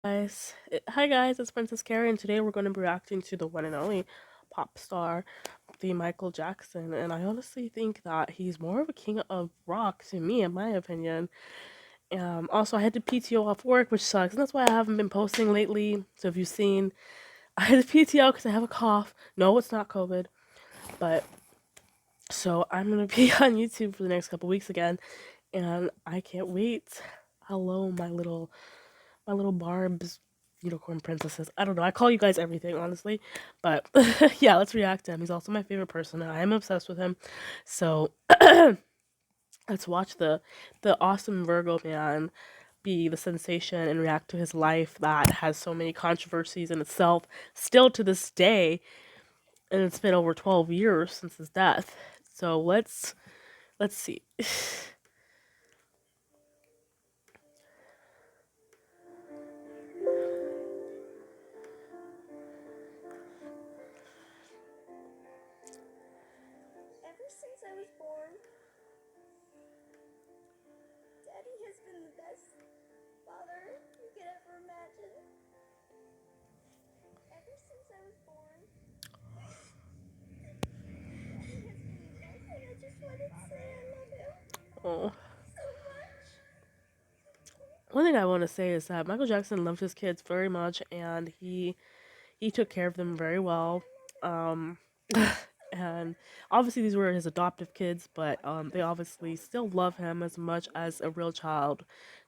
Hi guys, it's Princess Carrie, and today we're going to be reacting to the one and only pop star, the Michael Jackson. And I honestly think that he's more of a king of rock to me, in my opinion. Also, I had to PTO off work, which sucks, and that's why I haven't been posting lately. So if you've seen, I had to PTO because I have a cough. No, it's not COVID, but so I'm gonna be on YouTube for the next couple weeks again, and I can't wait. Hello, my little Barb's unicorn princesses. I don't know. I call you guys everything, honestly. But yeah, let's react to him. He's also my favorite person. I am obsessed with him. So let's watch the awesome Virgo man be the sensation and react to his life that has so many controversies in itself, still to this day, and it's been over 12 years since his death. So let's see. Ever since I was born, Daddy has been the best father you could ever imagine. Ever since I was born, Daddy has been the best, and I just wanted to say I love him Oh. so much. One thing I want to say is that Michael Jackson loved his kids very much, and he took care of them very well. Um, and obviously these were his adoptive kids, but they obviously still love him as much as a real child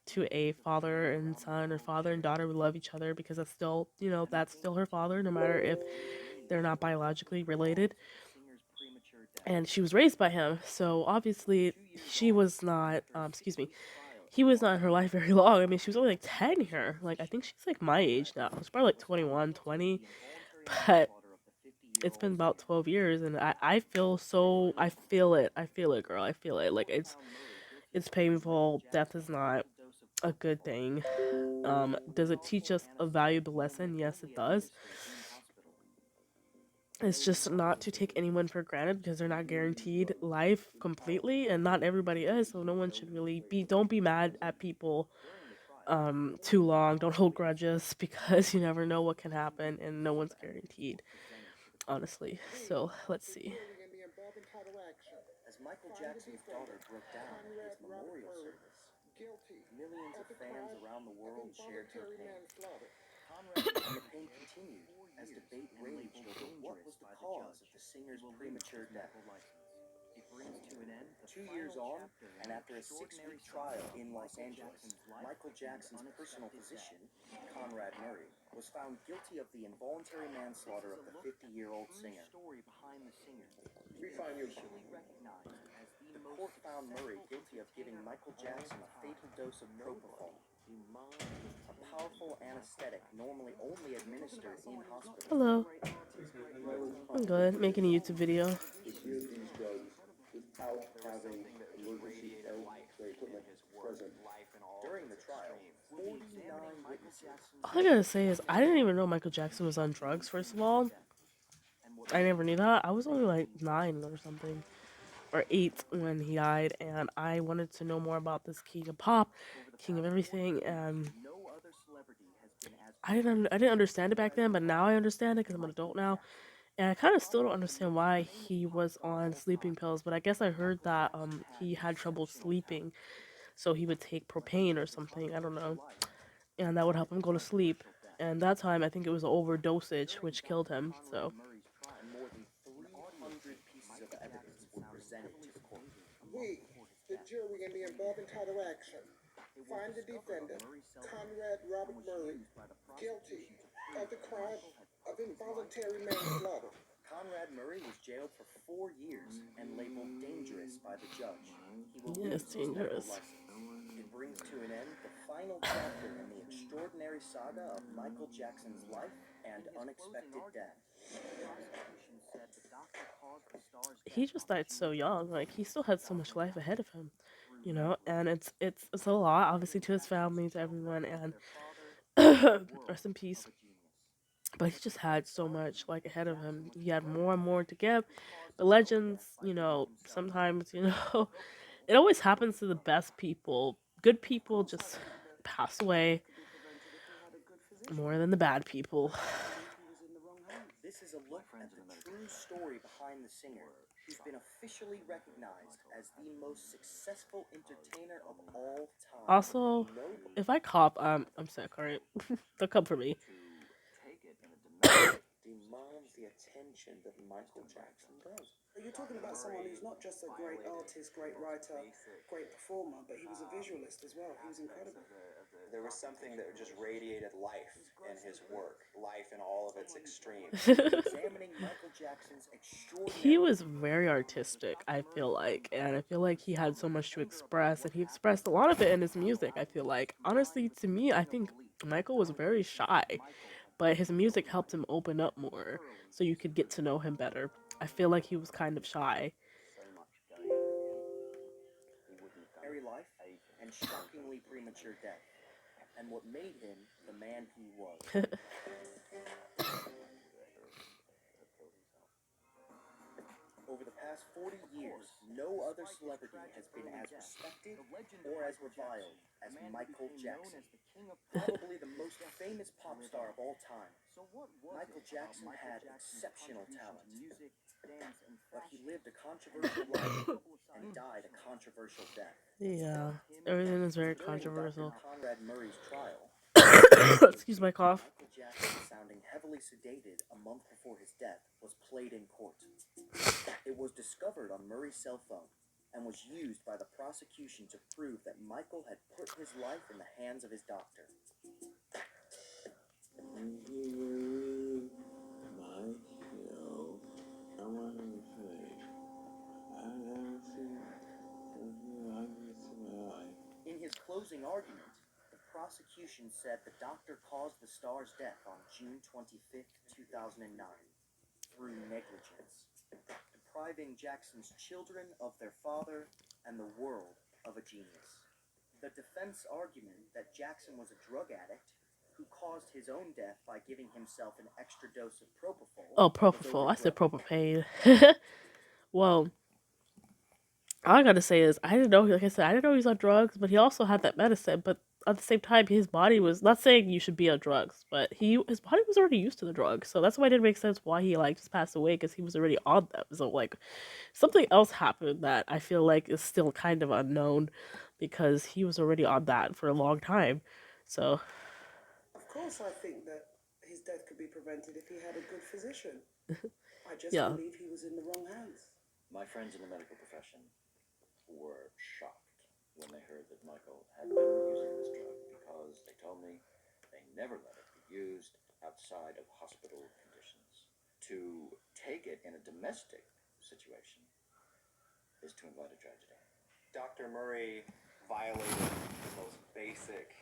to a father and son or father and daughter would love each other because that's still, that's still her father, no matter if they're not biologically related. And she was raised by him, so obviously she was not, excuse me, he was not in her life very long. I mean, she was only like 10 here. Like, I think she's like my age now. She's probably like 21, 20. But it's been about 12 years, and I feel so, I feel it, girl, I feel it. Like, it's painful. Death is not a good thing. Does it teach us a valuable lesson? Yes, it does. It's just not to take anyone for granted because they're not guaranteed life completely, and not everybody is, so no one should really be, don't be mad at people too long. Don't hold grudges because you never know what can happen and no one's guaranteed, honestly. So let's see. As Michael Jackson's daughter broke down at his memorial service, millions of fans around the world shared her pain. And the pain continued as debate raged over what was the cause of the singer's premature death. 2 years on, and after a 6-week trial in Los Angeles, Michael Jackson's personal physician, Conrad Murray, was found guilty of the involuntary manslaughter of the 50-year-old singer. We find you. The court found Murray guilty of giving Michael Jackson a fatal dose of propofol, a powerful anesthetic normally only administered in hospitals. Hello. I'm good. Making a YouTube video. Use these drugs without having emergency equipment present. During the trial, 49 witnesses. All I gotta say is I didn't even know Michael Jackson was on drugs, first of all. I never knew that. I was only like 9 or something, or 8 when he died, and I wanted to know more about this king of pop, king of everything, and I didn't understand it back then, but now I understand it because I'm an adult now. And I kind of still don't understand why he was on sleeping pills, but I guess I heard that he had trouble sleeping, so he would take propane or something, I don't know, and that would help him go to sleep. And that time I think it was overdosage which killed him. So More than 300 pieces of evidence were presented to the court. We, the jury in the involving title action, find the defendant, Conrad Robert Murray, guilty of the crime of involuntary manslaughter. Conrad Murray was jailed for 4 years and labeled dangerous by the judge. He will yes, lose his medical dangerous. license. It brings to an end the final chapter in the extraordinary saga of Michael Jackson's life and unexpected death. He just died so young. Like, he still had so much life ahead of him, and it's a lot, obviously, to his family, to everyone, and rest in peace. But he just had so much like ahead of him. He had more and more to give. The legends, sometimes, it always happens to the best people. Good people just pass away. More than the bad people. This is a look at the true story behind the singer, who's been officially recognized as the most successful entertainer of all time. Also, if I cough, I'm sick. Alright, don't come for me. Demands the attention that Michael Jackson does. You're talking about someone who's not just a great artist, great writer, great performer, but he was a visualist as well. He was incredible. There was something that just radiated life in his work, life in all of its extremes. Examining Michael Jackson's extraordinary. He was very artistic, I feel like, and I feel like he had so much to express, and he expressed a lot of it in his music. I feel like, honestly, to me, I think Michael was very shy, but his music helped him open up more, so you could get to know him better. I feel like he was kind of shy. Very life and shockingly premature death, and what made him the man he was. Over the past 40 years, no other celebrity has been as respected or as reviled as Michael Jackson. Probably the most famous pop star of all time. Michael Jackson had exceptional talent, but he lived a controversial life and died a controversial death. Yeah, everything is very During controversial. Dr. Conrad Murray's trial, Excuse my cough. Michael Jackson, sounding heavily sedated a month before his death, was played in court. It was discovered on Murray's cell phone and was used by the prosecution to prove that Michael had put his life in the hands of his doctor. In his closing argument, the prosecution said the doctor caused the star's death on June 25th, 2009, through negligence, depriving Jackson's children of their father and the world of a genius. The defense argument that Jackson was a drug addict who caused his own death by giving himself an extra dose of propofol. Oh, propofol. I said propofol. Well, all I gotta say is I didn't know. Like I said, I didn't know he was on drugs, but he also had that medicine. But at the same time, his body was not saying you should be on drugs, but his body was already used to the drugs, so that's why it didn't make sense why he like just passed away because he was already on them. So like something else happened that I feel like is still kind of unknown because he was already on that for a long time. So Of course, I think that his death could be prevented if he had a good physician. I just Yeah. believe he was in the wrong hands. My friends in the medical profession were shocked when they heard that Michael had been using this drug because they told me they never let it be used outside of hospital conditions. To take it in a domestic situation is to invite a tragedy. Dr. Murray violated the most basic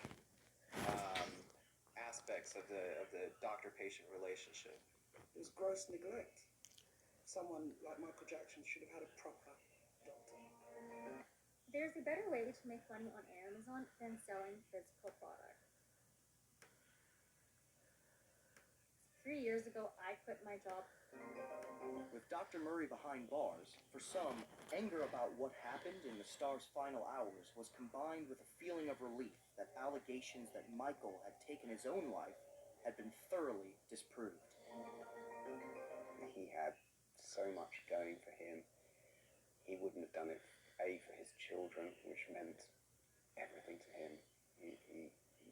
aspects of the doctor-patient relationship. It was gross neglect. Someone like Michael Jackson should have had a proper doctor. There's a better way to make money on Amazon than selling physical products. 3 years ago, I quit my job. With Dr. Murray behind bars, for some, anger about what happened in the star's final hours was combined with a feeling of relief that allegations that Michael had taken his own life had been thoroughly disproved. He had so much going for him. He wouldn't have done it, for his children, which meant everything to him.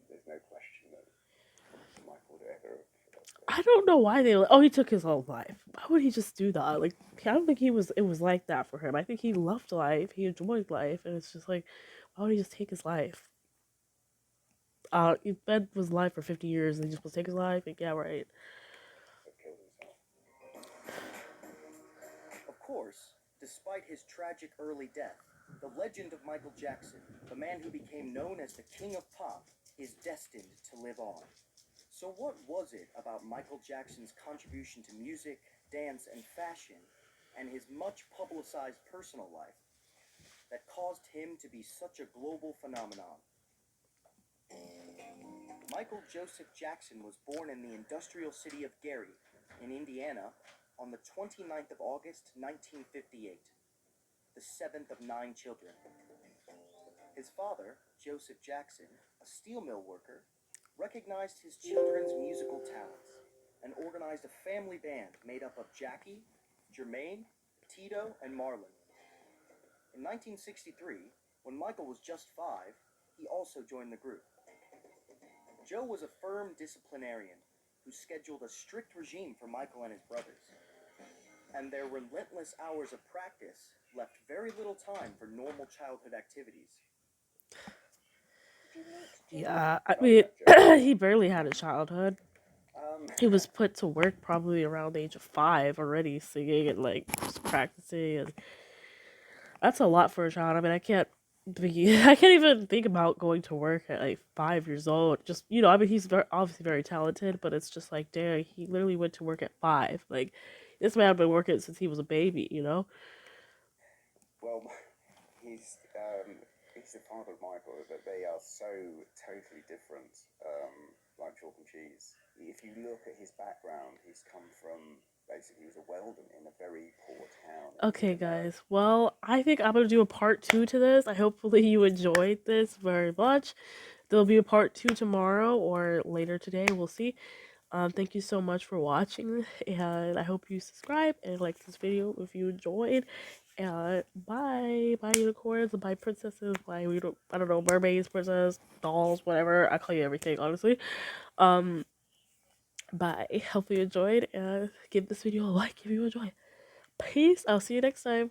There's no question that Michael would ever. I don't know why they. Oh, he took his own life. Why would he just do that? Like, I don't think he was. It was like that for him. I think he loved life. He enjoyed life, and it's just like, why would he just take his life? Ben was alive for 50 years, and he just was take his life. Like, yeah, right. Of course, despite his tragic early death, the legend of Michael Jackson, the man who became known as the King of Pop, is destined to live on. So what was it about Michael Jackson's contribution to music, dance, and fashion, and his much publicized personal life, that caused him to be such a global phenomenon? Michael Joseph Jackson was born in the industrial city of Gary, in Indiana, on the 29th of August, 1958, the seventh of 9 children. His father, Joseph Jackson, a steel mill worker, recognized his children's musical talents and organized a family band made up of Jackie, Jermaine, Tito, and Marlon. In 1963, when Michael was just 5, he also joined the group. Joe was a firm disciplinarian who scheduled a strict regime for Michael and his brothers, and their relentless hours of practice left very little time for normal childhood activities. Yeah, I mean, he barely had a childhood. He was put to work probably around the age of 5 already, singing and like just practicing, and that's a lot for a child. I mean, I can't I can't even think about going to work at like 5 years old. Just I mean, he's obviously very talented, but it's just like, dang, he literally went to work at 5. Like, this man been working since he was a baby. Well, he's the father of Michael, but they are so totally different, like chalk and cheese. If you look at his background, he's come from basically, he was a welder in a very poor town. Okay, guys. Well, I think I'm gonna do a part 2 to this. I hopefully you enjoyed this very much. There'll be a part 2 tomorrow or later today. We'll see. Thank you so much for watching, and I hope you subscribe and like this video if you enjoyed. And bye unicorns, bye princesses, bye I don't know, mermaids, princess, dolls, whatever. I call you everything, honestly. Bye. Hope you enjoyed, and give this video a like if you enjoyed. Peace. I'll see you next time.